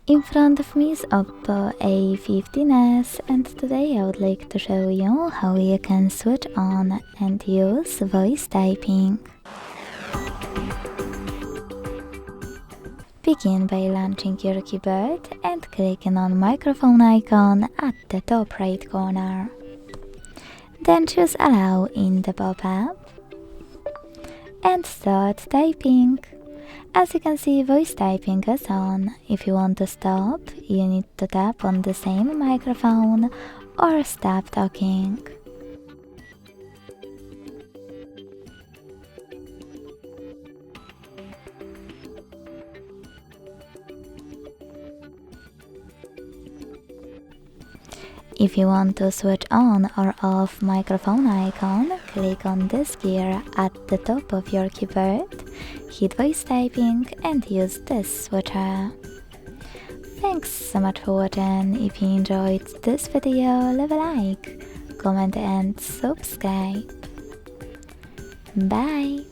In front of me is OPPO A15s, and today I would like to show you how you can switch on and use voice typing. Begin by launching your keyboard and clicking on microphone icon at the top right corner. Then choose Allow in the pop-up and start typing. As you can see, voice typing is on. If you want to stop, you need to tap on the same microphone or stop talking. If you want to switch on or off microphone icon, click on this gear at the top of your keyboard, hit voice typing and use this switcher. Thanks so much for watching. If you enjoyed this video, leave a like, comment and subscribe. Bye!